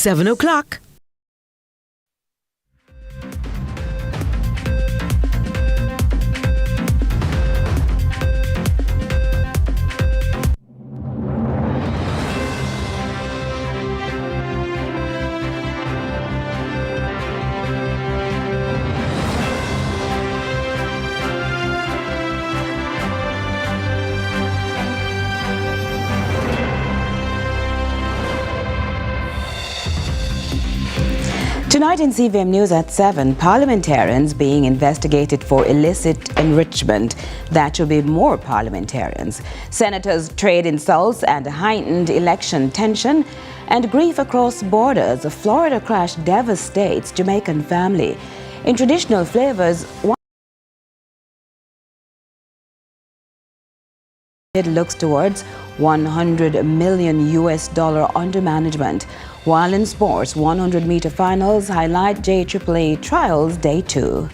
7 o'clock. Tonight in CVM News at 7, parliamentarians being investigated for illicit enrichment. That should be more parliamentarians. Senators trade insults and heightened election tension and grief across borders. A Florida crash devastates Jamaican family. In traditional flavors, it looks towards $100 million under management. While in sports, 100-meter finals highlight Jubilee Trials Day 2.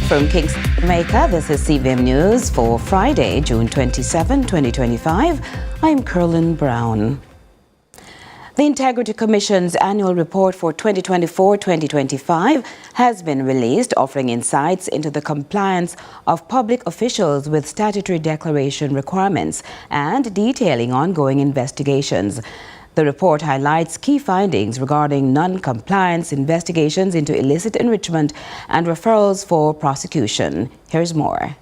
From Kingston, Jamaica, this is CVM News for Friday, June 27, 2025. I'm Curlin Brown. The Integrity Commission's annual report for 2024-2025 has been released, offering insights into the compliance of public officials with statutory declaration requirements and detailing ongoing investigations. The report highlights key findings regarding non-compliance, investigations into illicit enrichment, and referrals for prosecution. Here's more.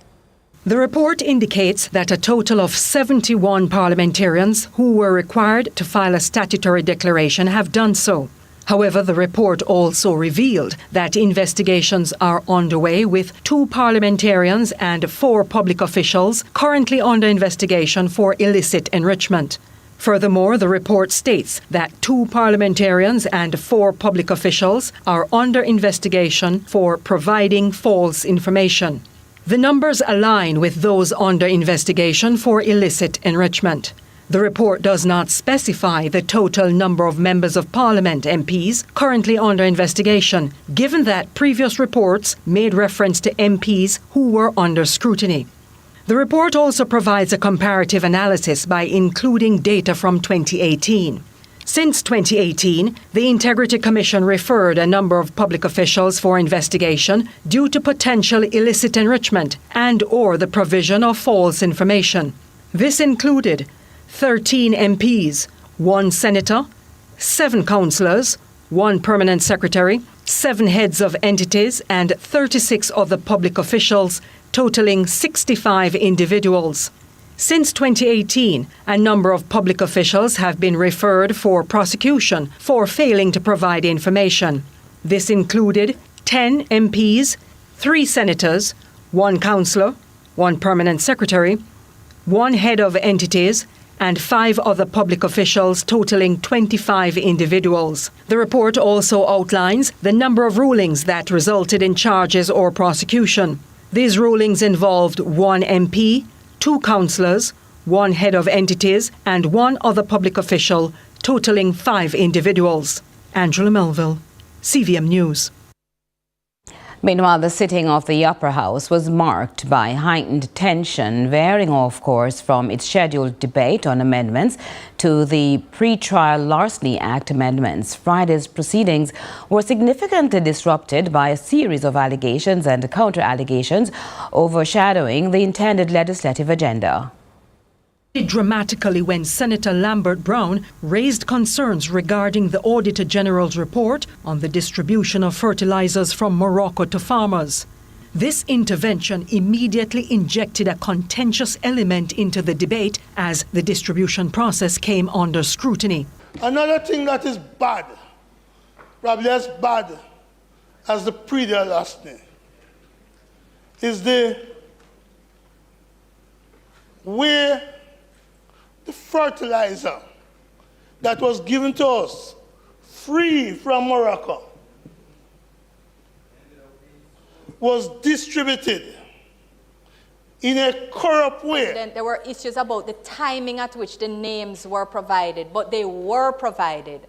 The report indicates that a total of 71 parliamentarians who were required to file a statutory declaration have done so. However, the report also revealed that investigations are underway with 2 parliamentarians and 4 public officials currently under investigation for illicit enrichment. Furthermore, the report states that 2 parliamentarians and 4 public officials are under investigation for providing false information. The numbers align with those under investigation for illicit enrichment. The report does not specify the total number of members of Parliament MPs currently under investigation, given that previous reports made reference to MPs who were under scrutiny. The report also provides a comparative analysis by including data from 2018. Since 2018, the Integrity Commission referred a number of public officials for investigation due to potential illicit enrichment and/or the provision of false information. This included 13 MPs, 1 senator, 7 councillors, 1 permanent secretary, 7 heads of entities, and 36 other public officials, totaling 65 individuals. Since 2018, a number of public officials have been referred for prosecution for failing to provide information. This included 10 MPs, 3 senators, 1 councillor, 1 permanent secretary, 1 head of entities, and 5 other public officials, totaling 25 individuals. The report also outlines the number of rulings that resulted in charges or prosecution. These rulings involved 1 MP, 2 councillors, 1 head of entities, and 1 other public official, totaling 5 individuals. Angela Melville, CVM News. Meanwhile, the sitting of the Upper House was marked by heightened tension, veering off course from its scheduled debate on amendments to the Pre-Trial Larceny Act amendments. Friday's proceedings were significantly disrupted by a series of allegations and counter-allegations overshadowing the intended legislative agenda. Dramatically when Senator Lambert Brown raised concerns regarding the Auditor General's report on the distribution of fertilizers from Morocco to farmers. This intervention immediately injected a contentious element into the debate as the distribution process came under scrutiny. Another thing that is bad, probably as bad as the pre-trial larceny, is the way the fertilizer that was given to us free from Morocco was distributed in a corrupt way. Then there were issues about the timing at which the names were provided, but they were provided.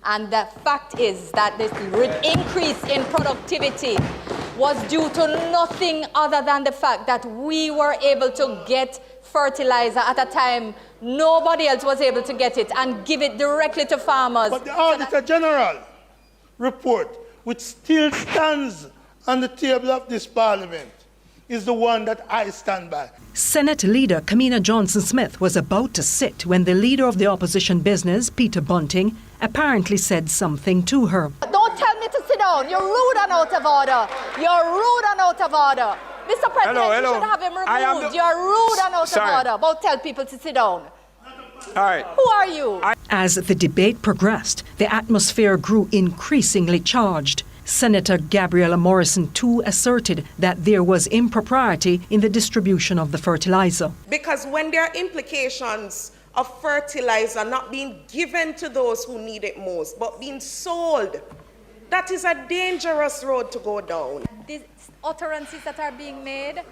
And the fact is that this increase in productivity was due to nothing other than the fact that we were able to get fertilizer at a time nobody else was able to get it and give it directly to farmers. But the Auditor General report, which still stands on the table of this Parliament, is the one that I stand by. Senate leader Kamina Johnson-Smith was about to sit when the leader of the opposition business, Peter Bunting, apparently said something to her. Don't tell me to sit down. You're rude and out of order. You're rude and out of order. Mr. President, you should have him removed. You're rude and out of order. About tell people to sit down. All right. Who are you? As the debate progressed, the atmosphere grew increasingly charged. Senator Gabriella Morrison too asserted that there was impropriety in the distribution of the fertilizer. Because when there are implications of fertilizer not being given to those who need it most, but being sold, that is a dangerous road to go down. These utterances that are being made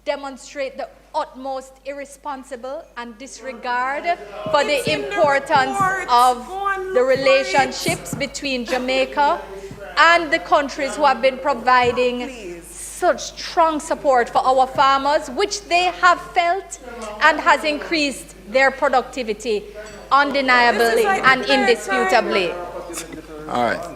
demonstrate the utmost irresponsible and disregard for the importance of the relationships between Jamaica and the countries who have been providing such strong support for our farmers, which they have felt and has increased their productivity undeniably and indisputably. All right.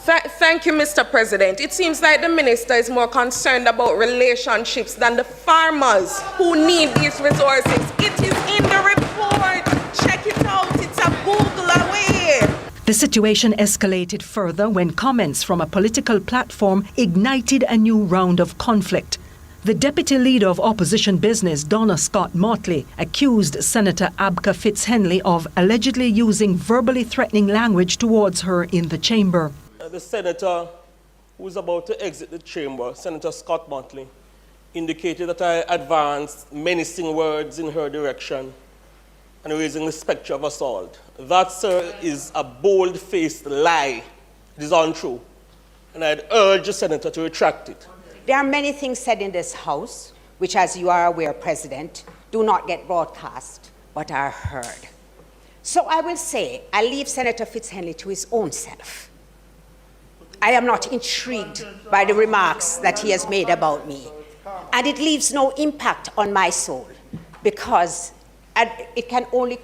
Thank you, Mr. President. It seems like the minister is more concerned about relationships than the farmers who need these resources. It is in the report. Check it out. It's a Google away. The situation escalated further when comments from a political platform ignited a new round of conflict. The deputy leader of opposition business, Donna Scott Motley, accused Senator Abka Fitzhenley of allegedly using verbally threatening language towards her in the chamber. The senator who is about to exit the chamber, Senator Scott Motley, indicated that I advanced menacing words in her direction and raising the spectre of assault. That, sir, is a bold-faced lie. It is untrue. And I'd urge the senator to retract it. There are many things said in this House, which, as you are aware, President, do not get broadcast, but are heard. So I will say, I leave Senator Fitzhenley to his own self. I am not intrigued by the remarks that he has made about me. And it leaves no impact on my soul, because it can only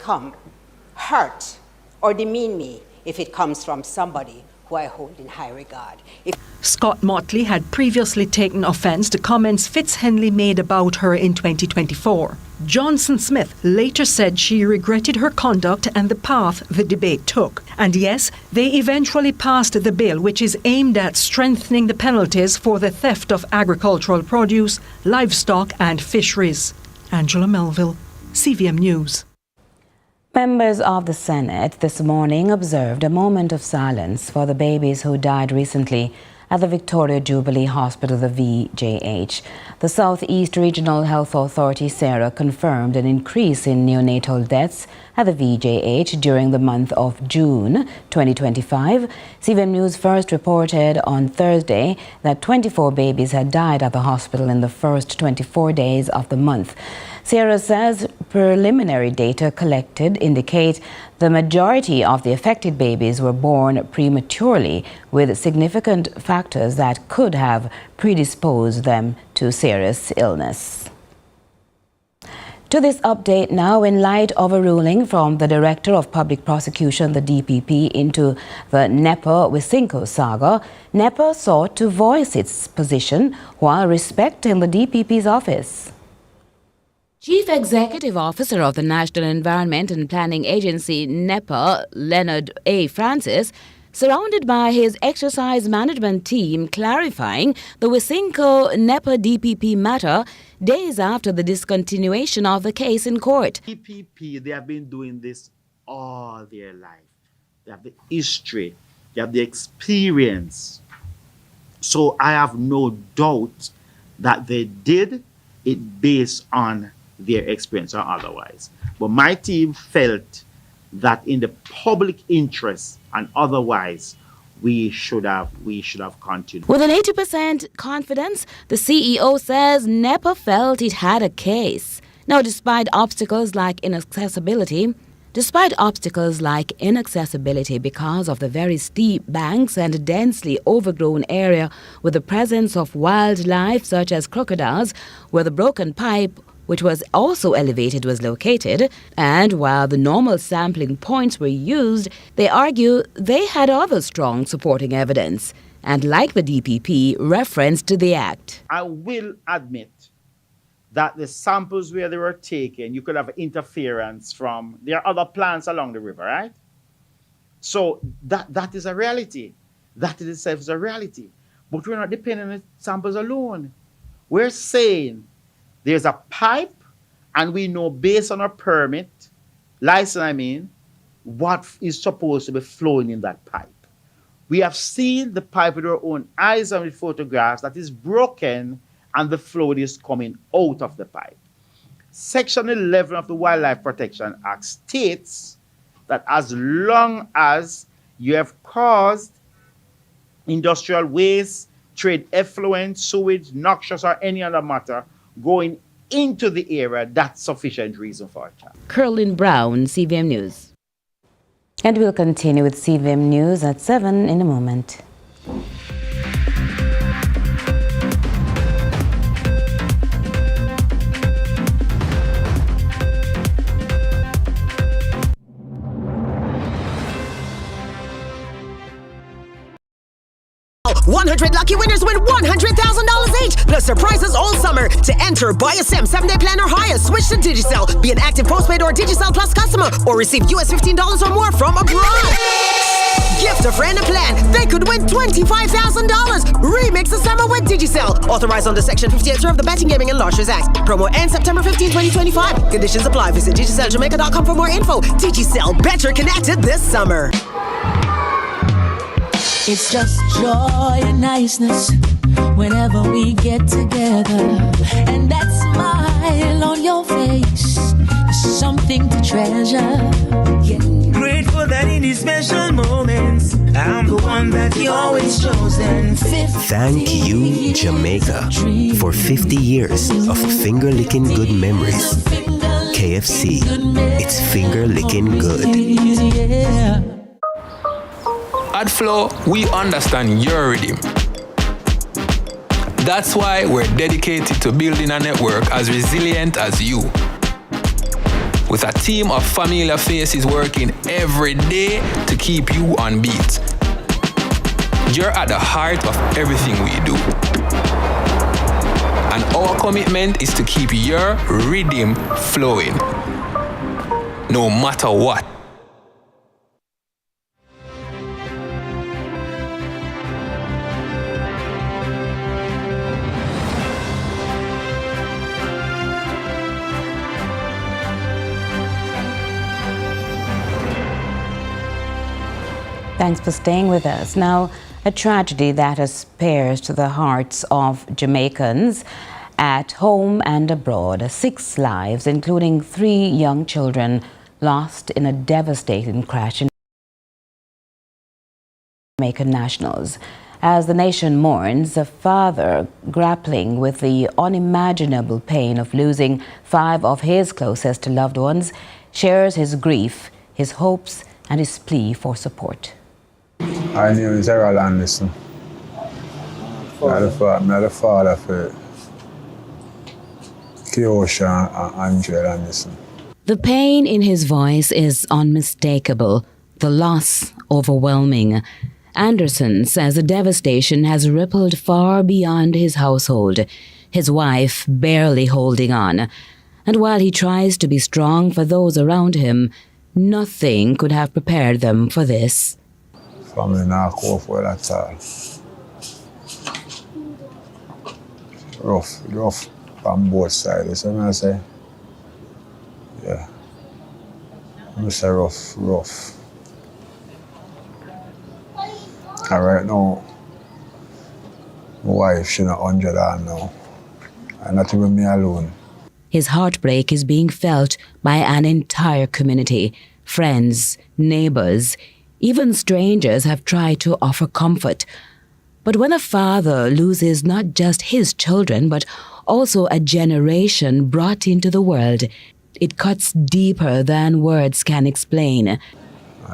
hurt or demean me if it comes from somebody who I hold in high regard. Scott Motley had previously taken offense to comments Fitzhenley made about her in 2024. Johnson-Smith later said she regretted her conduct and the path the debate took. And yes, they eventually passed the bill, which is aimed at strengthening the penalties for the theft of agricultural produce, livestock and fisheries. Angela Melville, CVM News. Members of the Senate this morning observed a moment of silence for the babies who died recently at the Victoria Jubilee Hospital, the VJH. The Southeast Regional Health Authority, SARA, confirmed an increase in neonatal deaths at the VJH during the month of June 2025. CVM News first reported on Thursday that 24 babies had died at the hospital in the first 24 days of the month. SARA says preliminary data collected indicate the majority of the affected babies were born prematurely, with significant factors that could have predisposed them to serious illness. To this update now, in light of a ruling from the Director of Public Prosecution, the DPP, into the NEPA-Wisynco saga, NEPA sought to voice its position while respecting the DPP's office. Chief Executive Officer of the National Environment and Planning Agency, NEPA, Leonard A. Francis, surrounded by his exercise management team clarifying the Wisynco NEPA DPP matter days after the discontinuation of the case in court. DPP, they have been doing this all their life. They have the history, they have the experience. So I have no doubt that they did it based on their experience or otherwise. But my team felt that in the public interest and otherwise, we should have continued. With an 80% confidence, the CEO says NEPA felt it had a case. Now, despite obstacles like inaccessibility because of the very steep banks and a densely overgrown area with the presence of wildlife such as crocodiles, where the broken pipe, which was also elevated, was located, and while the normal sampling points were used, they argue they had other strong supporting evidence, and like the DPP, referenced to the act. I will admit that the samples where they were taken, you could have interference from, there are other plants along the river, right? So that is a reality. That in itself is a reality. But we're not depending on the samples alone. We're saying there's a pipe, and we know based on our permit, license, what is supposed to be flowing in that pipe. We have seen the pipe with our own eyes and with photographs that is broken, and the fluid is coming out of the pipe. Section 11 of the Wildlife Protection Act states that as long as you have caused industrial waste, trade effluent, sewage, noxious, or any other matter going into the area, that's sufficient reason for a charge. Curlin Brown, CVM News. And we'll continue with CVM News at 7 in a moment. $100 lucky winners win $100,000 each, plus surprises all summer. To enter, buy a SIM, 7-day plan or higher, switch to Digicel, be an active postpaid or Digicel Plus customer, or receive US $15 or more from abroad. Gift a friend a plan, they could win $25,000. Remix the summer with Digicel. Authorized under Section 58 of the Betting, Gaming and Lotteries Act. Promo ends September 15, 2025. Conditions apply. Visit DigicelJamaica.com for more info. Digicel, better connected this summer. It's just joy and niceness whenever we get together. And that smile on your face is something to treasure. Yeah. Grateful that in these special moments, I'm the one that you always chosen. Thank you, Jamaica, for 50 years of finger-licking good memories. KFC, it's finger-licking good. Yeah. At Flow, we understand your rhythm. That's why we're dedicated to building a network as resilient as you. With a team of familiar faces working every day to keep you on beat. You're at the heart of everything we do. And our commitment is to keep your rhythm flowing, no matter what. Thanks for staying with us. Now, a tragedy that has pierced the hearts of Jamaicans at home and abroad. 6 lives, including 3 young children, lost in a devastating crash in Jamaican nationals. As the nation mourns, a father grappling with the unimaginable pain of losing 5 of his closest loved ones shares his grief, his hopes, and his plea for support. My name is Errol Anderson. I'm the father for Keosha and Andrea Anderson. The pain in his voice is unmistakable, the loss overwhelming. Anderson says the devastation has rippled far beyond his household, his wife barely holding on. And while he tries to be strong for those around him, nothing could have prepared them for this. Family not cope well at all. Rough from both sides, you know what I say? Yeah. I'm say rough. And right now, my wife, she's not 100 on now. And not even me alone. His heartbreak is being felt by an entire community, friends, neighbors, Even strangers have tried to offer comfort. But when a father loses not just his children, but also a generation brought into the world, it cuts deeper than words can explain.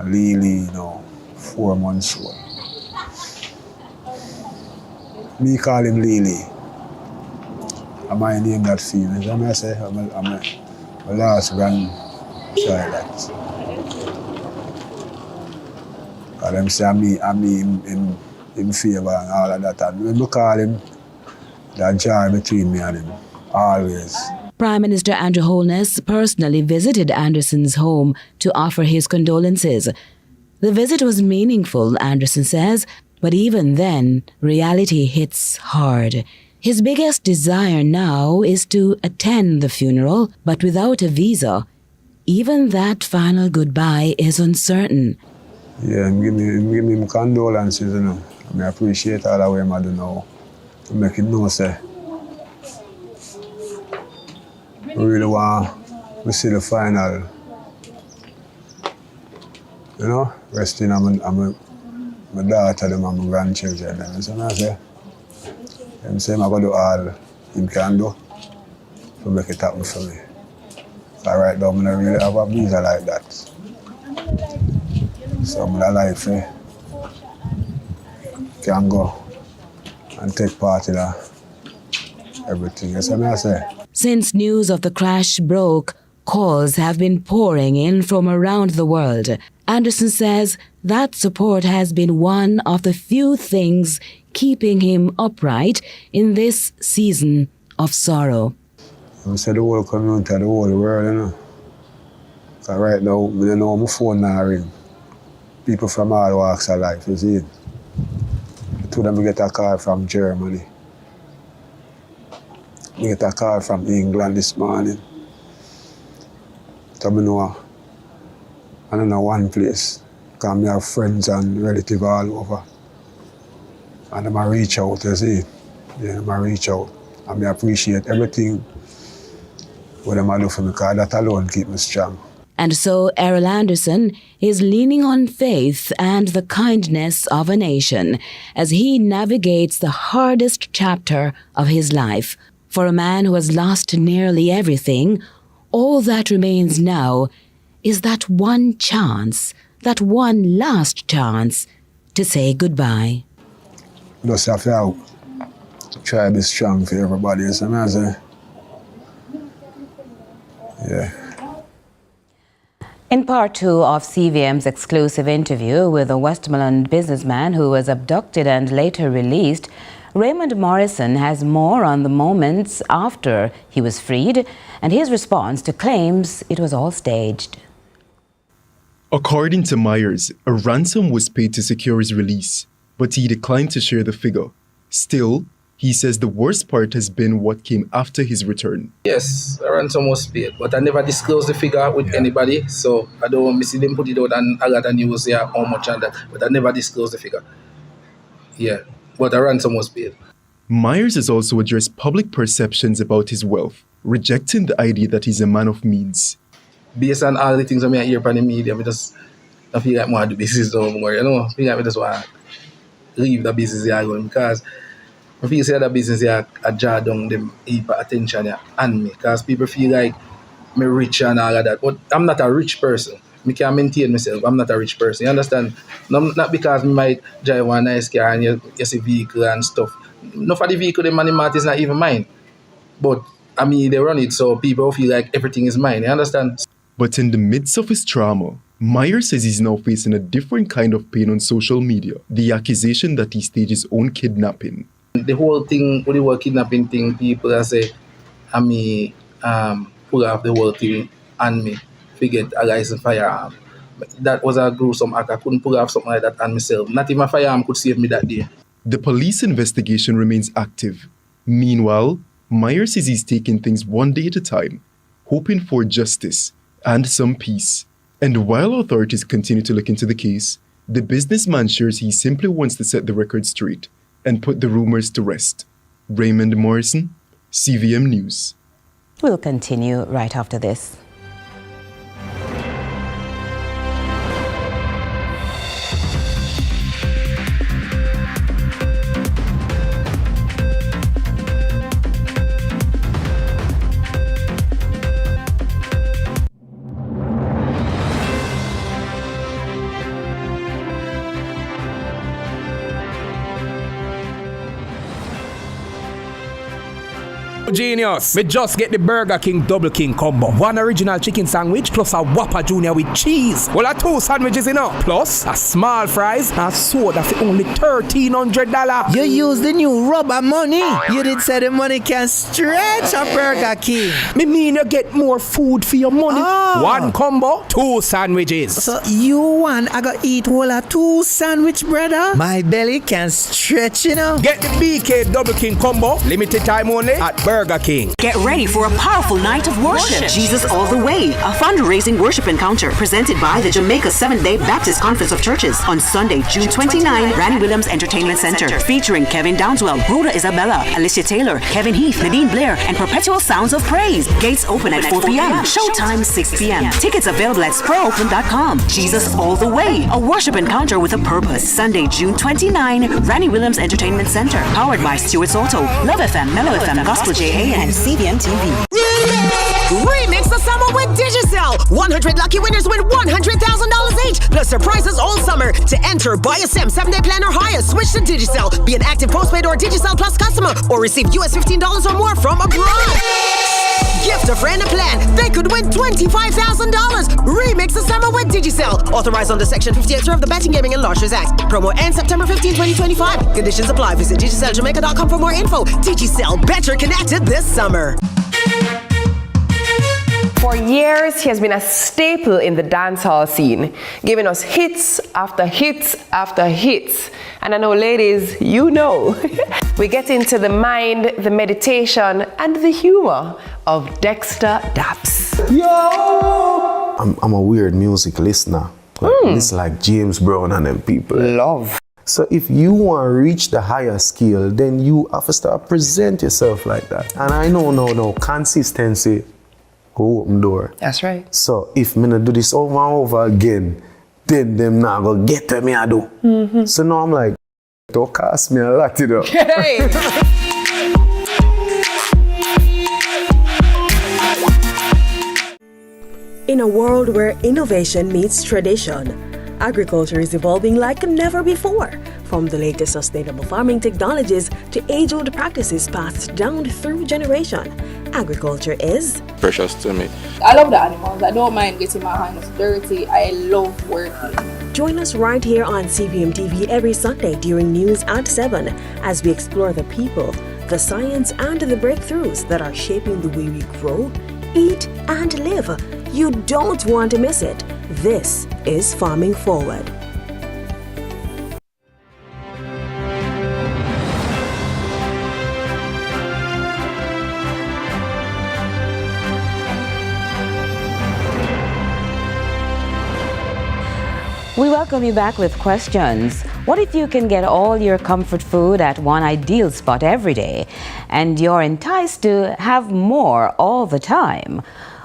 Lily, 4 months old. Me call him Lily. I might name that female. So I say, I'm a last grandchild. And them say I'm in favor and all of that. And when I call him, that joy between me and him, always. Prime Minister Andrew Holness personally visited Anderson's home to offer his condolences. The visit was meaningful, Anderson says, but even then, reality hits hard. His biggest desire now is to attend the funeral, but without a visa. Even that final goodbye is uncertain. Yeah, give me condolences, I appreciate all the way I do now. To make him know, say, we really want to see the final. Resting on my daughter and my grandchildren. So I say, I'm saying I'm going to do all he can do to make it happen for me. So right now, I don't really have a visa like that. So I'm life can go and take part in everything. That's what I say. Since news of the crash broke, calls have been pouring in from around the world. Anderson says that support has been one of the few things keeping him upright in this season of sorrow. I say the whole community, the whole world, Because right now, I don't know my phone now ring. People from all walks of life, you see it. Two of them get a call from Germany. I get a call from England this morning. So I know I don't know one place. Because I have friends and relatives all over. And I reach out, you see. Yeah, I reach out. And I appreciate everything what them do for me, because that alone keep me strong. And so Errol Anderson is leaning on faith and the kindness of a nation as he navigates the hardest chapter of his life. For a man who has lost nearly everything, all that remains now is that one chance, that one last chance to say goodbye. You just have to try to be strong for everybody. So I say, yeah. In part 2 of CVM's exclusive interview with a Westmoreland businessman who was abducted and later released, Raymond Morrison has more on the moments after he was freed and his response to claims it was all staged. According to Myers, a ransom was paid to secure his release, but he declined to share the figure. Still, he says the worst part has been what came after his return. Yes, a ransom was paid, but I never disclosed the figure with anybody, so I don't want to see them put it out and I got a news here how much and that, but I never disclosed the figure. Yeah, but a ransom was paid. Myers has also addressed public perceptions about his wealth, rejecting the idea that he's a man of means. Based on all the things I hear from the media, I feel like I want to do business no more, I feel like I just want to leave the business here going because I feel like the business here I draw down them heap of attention on me because people feel like I'm rich and all of that. But I'm not a rich person. I can maintain myself. I'm not a rich person. You understand? Not because I might drive one nice car and you see vehicle and stuff. Enough of the vehicle, the money mat is not even mine. But they run it so people feel like everything is mine. You understand? But in the midst of his trauma, Myers says he's now facing a different kind of pain on social media. The accusation that he staged his own kidnapping. The whole thing, with the whole kidnapping thing, people that say, pull off the whole thing on me, forget a licensed firearm. That was a gruesome act. I couldn't pull off something like that on myself. Not even a firearm could save me that day. The police investigation remains active. Meanwhile, Myers says he's taking things one day at a time, hoping for justice and some peace. And while authorities continue to look into the case, the businessman shares he simply wants to set the record straight and put the rumors to rest. Raymond Morrison, CVM News. We'll continue right after this. Genius. Me just get the Burger King Double King combo. One original chicken sandwich plus a Whopper Junior with cheese. Well, 2 sandwiches plus a small fries and soda for only $1,300. You use the new rubber money. You did say the money can stretch a Burger King. Me mean you get more food for your money. One combo, 2 sandwiches. So you want I go eat whole of 2 sandwich, brother? My belly can stretch, you know. Get the BK Double King combo, limited time only at Burger King. Get ready for a powerful night of worship. Jesus All the Way, a fundraising worship encounter presented by the Jamaica Seventh-day Baptist Conference of Churches on Sunday, June 29, Randy Williams Entertainment Center, featuring Kevin Downswell, Rhoda Isabella, Alicia Taylor, Kevin Heath, Nadine Blair, and Perpetual Sounds of Praise. Gates open at 4 p.m. Showtime 6 p.m. Tickets available at SpurOpen.com. Jesus All the Way, a worship encounter with a purpose. Sunday, June 29, Randy Williams Entertainment Center, powered by Stuart Soto, Love FM, Mellow FM, Gospel JA, and CVM TV. Remix the summer with Digicel. 100 lucky winners win $100,000 each, plus surprises all summer. To enter, buy a SIM, 7-day plan or higher, switch to Digicel. Be an active postpaid or Digicel Plus customer, or receive US $15 or more from abroad. Gift a friend a plan. They could win $25,000. Remix the summer with Digicel. Authorized under Section 58 of the Betting, Gaming and Lotteries Act. Promo ends September 15, 2025. Conditions apply. Visit DigicelJamaica.com for more info. Digicel, better connected this summer. For years, he has been a staple in the dancehall scene, giving us hits after hits after hits. And I know, ladies, you know. We get into the mind, the meditation, and the humor of Dexter Daps. Yo! I'm a weird music listener. Listen like James Brown and them people. Love. So if you want to reach the higher scale, then you have to start present yourself like that. And I know no consistency go open door. That's right. So if me not do this over and over again, then them not gonna get to me I do. So now I'm like, don't cost me a lot, you know. Hey. In a world where innovation meets tradition, agriculture is evolving like never before. From the latest sustainable farming technologies to age-old practices passed down through generation, agriculture is precious to me. I love the animals. I don't mind getting my hands dirty. I love working. Join us right here on CVM TV every Sunday during news at 7 as we explore the people, the science, and the breakthroughs that are shaping the way we grow, eat, and live. You don't want to miss it. This is Farming Forward. We welcome you back with questions. What if you can get all your comfort food at one ideal spot every day, and you're enticed to have more all the time?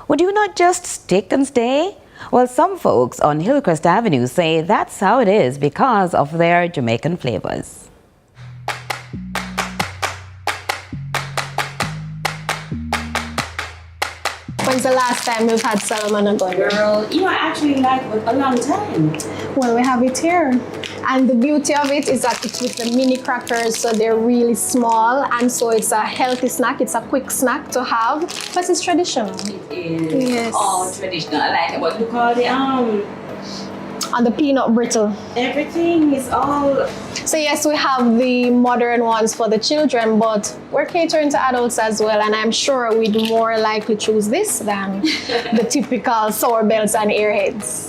Would you not just stick and stay? Well, some folks on Hillcrest Avenue say that's how it is because of their Jamaican flavors. When's the last time we've had salmon and butter? Girl, you are actually like a long time. Well, we have it here. And the beauty of it is that it's with the mini crackers, so they're really small, and so it's a healthy snack. It's a quick snack to have, but it's traditional. It is. Yes. All traditional. I like it. What you call it? And the peanut brittle. Everything is all. So yes, we have the modern ones for the children, but we're catering to adults as well, and I'm sure we'd more likely choose this than the typical sour bells and airheads.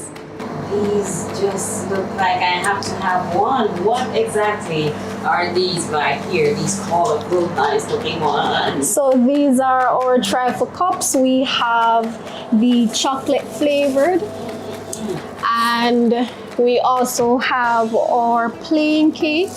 These just look like I have to have one. What exactly are these right here? These colorful, nice looking ones. So these are our trifle cups. We have the chocolate flavored, and we also have our plain cake.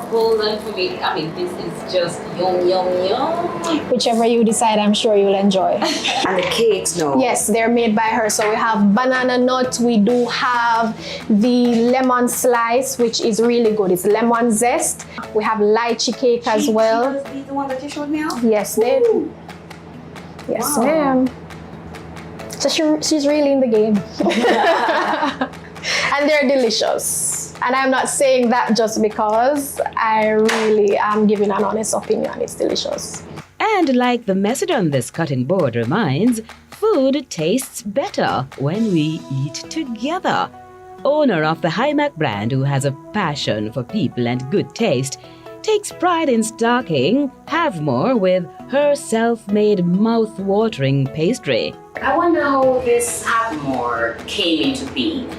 Hold on for me. I mean, this is just yum, yum, yum. Whichever you decide, I'm sure you'll enjoy. And the cakes, no? Yes, they're made by her. So we have banana nut. We do have the lemon slice, which is really good. It's lemon zest. We have lychee cake as well. She the one that you showed me out? Yes, ma'am. Yes, ma'am. So she's really in the game. And they're delicious. And I'm not saying that just because. I really am giving an honest opinion. It's delicious. And like the message on this cutting board reminds, food tastes better when we eat together. Owner of the Hymac brand, who has a passion for people and good taste, takes pride in stocking Have More with her self-made mouth-watering pastry. I wonder how this Have More came into being.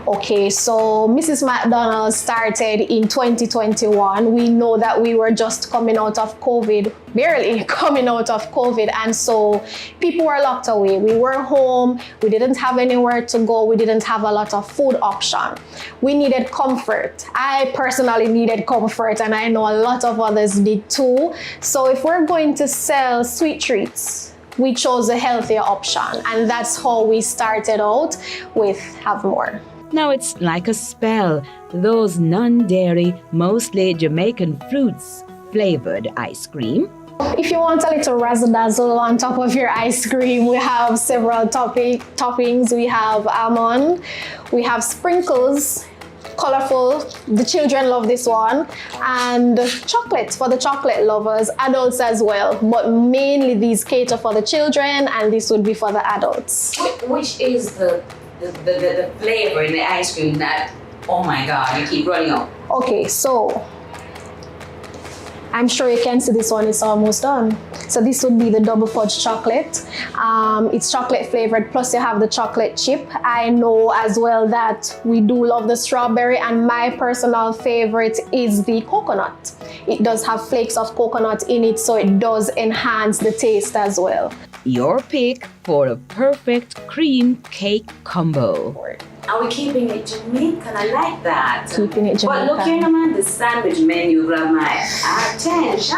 Okay, so Mrs. McDonald started in 2021. We know that we were just coming out of COVID, barely coming out of COVID, and so people were locked away. We were home, we didn't have anywhere to go, we didn't have a lot of food option. We needed comfort. I personally needed comfort, and I know a lot of others did too. So if we're going to sell sweet treats, we chose a healthier option, and that's how we started out with Have More. Now it's like a spell. Those non-dairy, mostly Jamaican fruits flavored ice cream. If you want a little razzle-dazzle on top of your ice cream, we have several toppings. We have almond, we have sprinkles, colorful, the children love this one, and chocolate for the chocolate lovers, adults as well, but mainly these cater for the children and this would be for the adults. Which is the flavor in the ice cream that, oh my God, you keep running out? Okay, so I'm sure you can see this one is almost done. So this would be the double fudge chocolate. It's chocolate flavored, plus you have the chocolate chip. I know as well that we do love the strawberry, and my personal favorite is the coconut. It does have flakes of coconut in it, so it does enhance the taste as well. Your pick for a perfect cream cake combo. Are we keeping it Jamaican? I like that. Keeping it Jamaican. But look here, man, the sandwich menu grabbed my attention.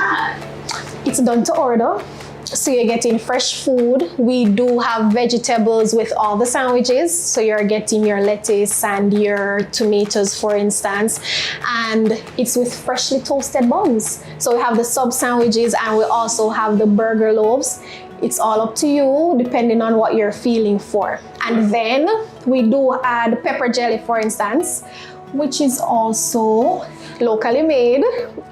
It's done to order. So you're getting fresh food. We do have vegetables with all the sandwiches. So you're getting your lettuce and your tomatoes, for instance. And it's with freshly toasted buns. So we have the sub sandwiches and we also have the burger loaves. It's all up to you, depending on what you're feeling for. And then we do add pepper jelly, for instance, which is also locally made,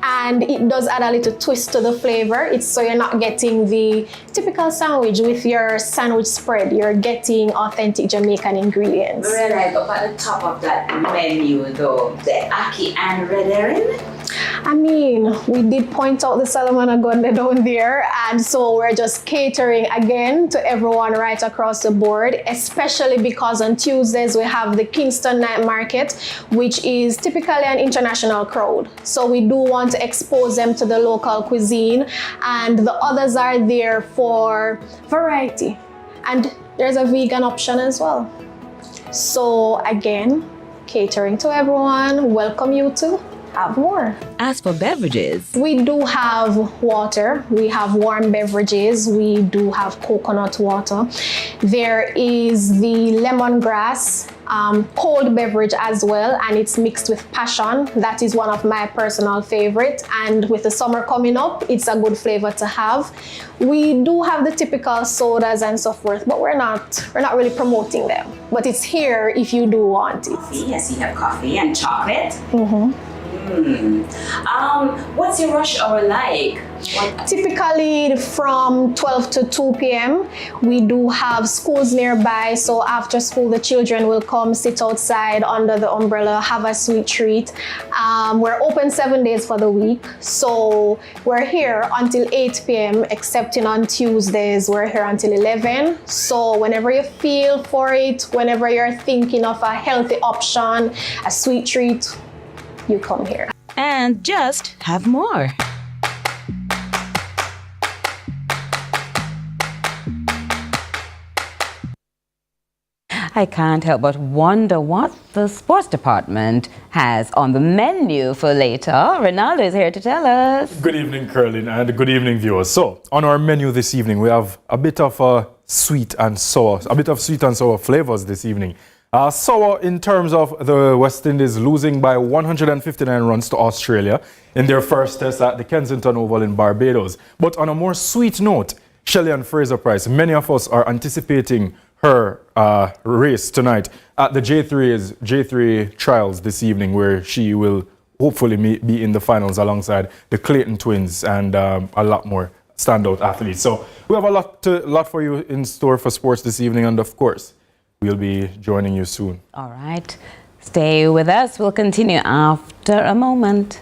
and it does add a little twist to the flavor. It's so you're not getting the typical sandwich with your sandwich spread. You're getting authentic Jamaican ingredients. Realize up at the top of that menu though, the ackee and red herring. I mean, we did point out the Solomon Agonde down there, and so we're just catering again to everyone right across the board, especially because on Tuesdays we have the Kingston Night Market, which is typically an international crowd. So we do want to expose them to the local cuisine, and the others are there for variety. And there's a vegan option as well. So again, catering to everyone, welcome you to Have More. As for beverages, we do have water, we have warm beverages, we do have coconut water. There is the lemongrass cold beverage as well, and it's mixed with passion. That is one of my personal favorites, and with the summer coming up, it's a good flavor to have. We do have the typical sodas and so forth, but we're not really promoting them. But it's here if you do want it. Yes, you have coffee and chocolate. Mm-hmm. What's your rush hour like? Typically from 12 to 2 p.m. We do have schools nearby, so after school the children will come sit outside under the umbrella, have a sweet treat. We're open 7 days for the week, so we're here until 8 p.m. excepting on Tuesdays we're here until 11. So whenever you feel for it, whenever you're thinking of a healthy option, a sweet treat, you come here. And just have more. I can't help but wonder what the sports department has on the menu for later. Ronaldo is here to tell us. Good evening, Curlin, and good evening, viewers. So, on our menu this evening, we have a bit of sweet and sour flavors this evening. Sour in terms of the West Indies losing by 159 runs to Australia in their first test at the Kensington Oval in Barbados. But on a more sweet note, Shelley and Fraser Price, many of us are anticipating her race tonight at the J3 trials this evening, where she will hopefully be in the finals alongside the Clayton twins and a lot more standout athletes. So we have a lot for you in store for sports this evening, and of course, we'll be joining you soon. All right. Stay with us. We'll continue after a moment.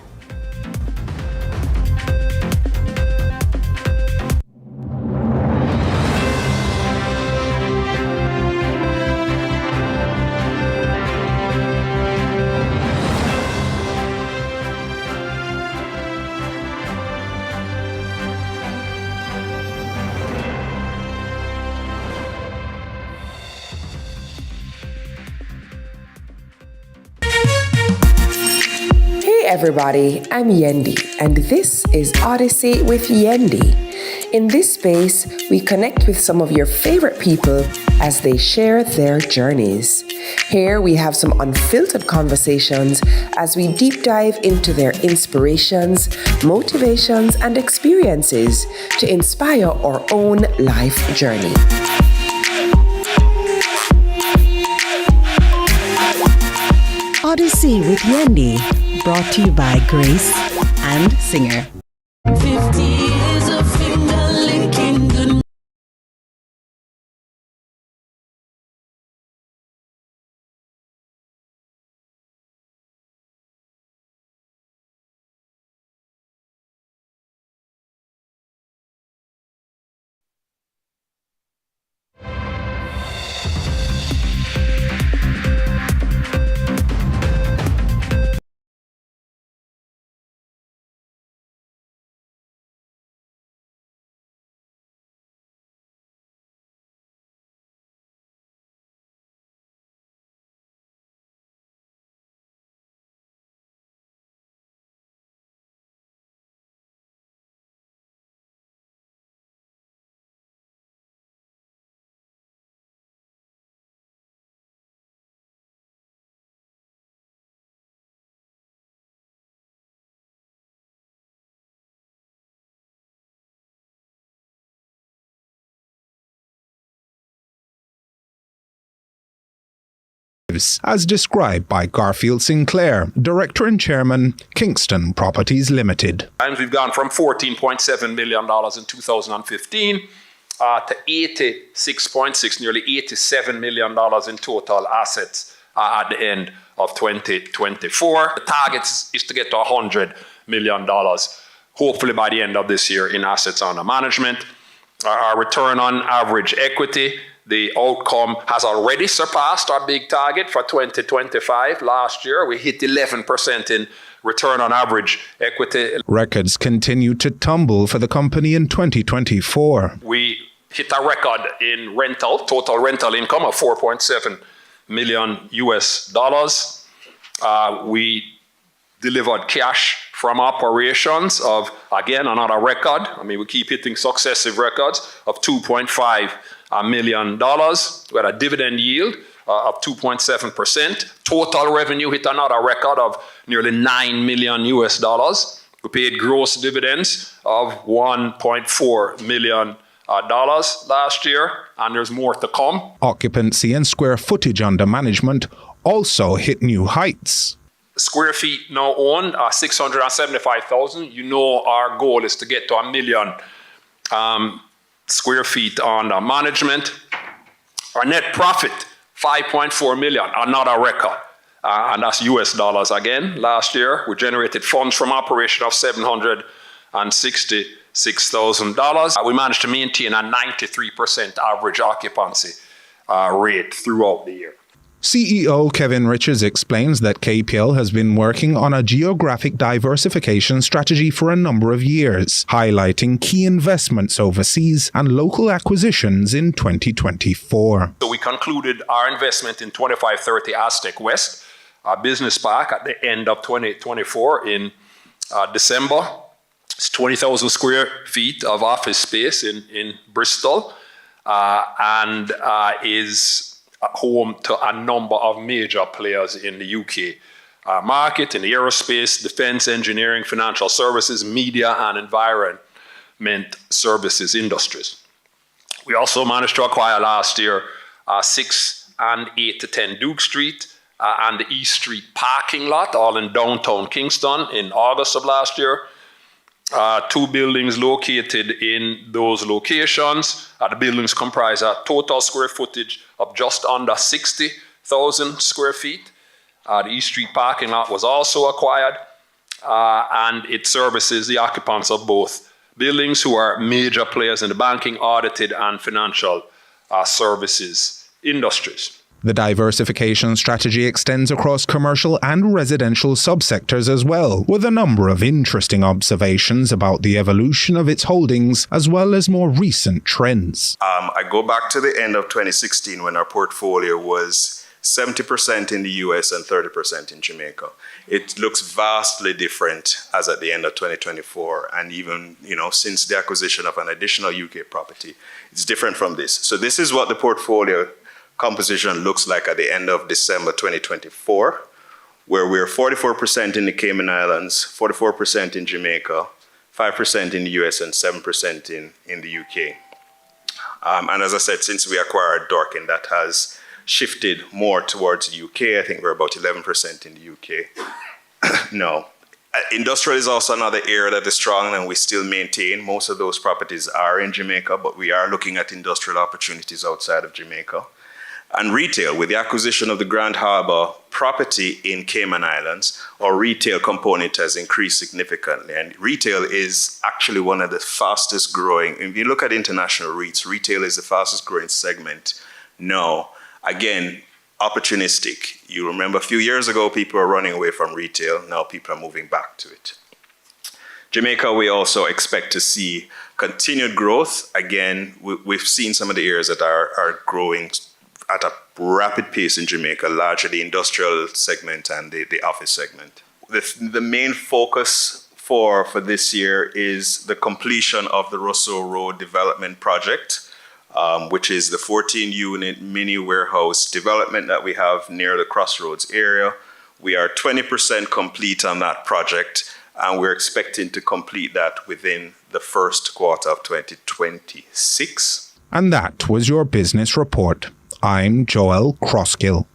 Everybody, I'm Yendi, and this is Odyssey with Yendi. In this space, we connect with some of your favorite people as they share their journeys. Here we have some unfiltered conversations as we deep dive into their inspirations, motivations, and experiences to inspire our own life journey. Odyssey with Yendi, brought to you by Grace and Singer. 50 years of finger licking good. As described by Garfield Sinclair, Director and Chairman, Kingston Properties Limited. We've gone from $14.7 million in 2015 to 86.6, nearly $87 million in total assets at the end of 2024. The target is to get to $100 million, hopefully by the end of this year, in assets under management. Our return on average equity, the outcome has already surpassed our big target for 2025. Last year, we hit 11% in return on average equity. Records continue to tumble for the company in 2024. We hit a record in total rental income of $4.7 million US. We delivered cash from operations of, again, another record. I mean, we keep hitting successive records of $2.5 million. We had a dividend yield of 2.7%. Total revenue hit another record of nearly $9 million US. We paid gross dividends of $1.4 million last year, and there's more to come. Occupancy and square footage under management also hit new heights. Square feet now owned are 675,000. You know our goal is to get to 1 million square feet under management. Our net profit, $5.4 million, another record. And that's US dollars again. Last year, we generated funds from operation of $766,000. We managed to maintain a 93% average occupancy rate throughout the year. CEO Kevin Richards explains that KPL has been working on a geographic diversification strategy for a number of years, highlighting key investments overseas and local acquisitions in 2024. So we concluded our investment in 2530 Aztec West, our business park, at the end of 2024 in December. It's 20,000 square feet of office space in Bristol and is home to a number of major players in the UK market, in the aerospace, defense, engineering, financial services, media, and environment services industries. We also managed to acquire last year 6 and 8 to 10 Duke Street, and the East Street parking lot, all in downtown Kingston in August of last year. 2 buildings located in those locations. The buildings comprise a total square footage of just under 60,000 square feet. The East Street parking lot was also acquired, and it services the occupants of both buildings who are major players in the banking, audited, and financial services industries. The diversification strategy extends across commercial and residential subsectors as well, with a number of interesting observations about the evolution of its holdings as well as more recent trends. I go back to the end of 2016 when our portfolio was 70% in the US and 30% in Jamaica. It looks vastly different as at the end of 2024, and even, since the acquisition of an additional UK property, it's different from this. So this is what the portfolio composition looks like at the end of December 2024, where we're 44% in the Cayman Islands, 44% in Jamaica, 5% in the US, and 7% in the UK. And as I said, since we acquired Dorking, that has shifted more towards the UK. I think we're about 11% in the UK. No. Industrial is also another area that is strong, and we still maintain. Most of those properties are in Jamaica, but we are looking at industrial opportunities outside of Jamaica. And retail, with the acquisition of the Grand Harbour property in Cayman Islands, our retail component has increased significantly. And retail is actually one of the fastest growing. If you look at international REITs, retail is the fastest growing segment now. Again, opportunistic. You remember a few years ago, people were running away from retail. Now people are moving back to it. Jamaica, we also expect to see continued growth. Again, we've seen some of the areas that are growing at a rapid pace in Jamaica, largely the industrial segment and the office segment. The main focus for this year is the completion of the Rousseau Road development project, which is the 14-unit mini warehouse development that we have near the Crossroads area. We are 20% complete on that project, and we're expecting to complete that within the first quarter of 2026. And that was your business report. I'm Joel Crosskill.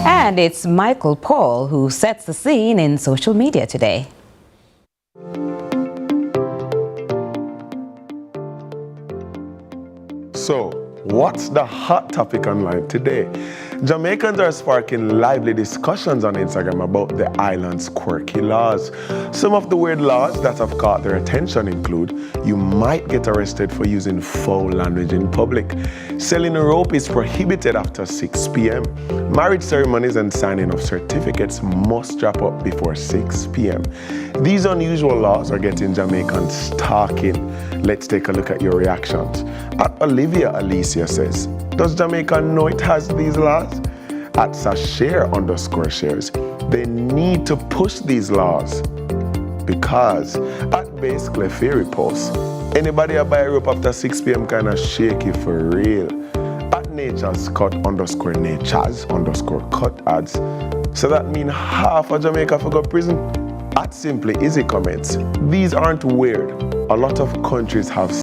And it's Michael Paul who sets the scene in social media today. So, what's the hot topic online today? Jamaicans are sparking lively discussions on Instagram about the island's quirky laws. Some of the weird laws that have caught their attention include you might get arrested for using foul language in public. Selling rope is prohibited after 6 p.m. Marriage ceremonies and signing of certificates must wrap up before 6 p.m. These unusual laws are getting Jamaicans talking. Let's take a look at your reactions. At Olivia Alicia says, does Jamaica know it has these laws? At Sashare_shares, they need to push these laws because at Base Clefairy posts, anybody a buy rope after 6 p.m. kind of shaky for real. At Nature's Cut adds, so that mean half of Jamaica for go prison? At Simply Easy comments, these aren't weird. A lot of countries have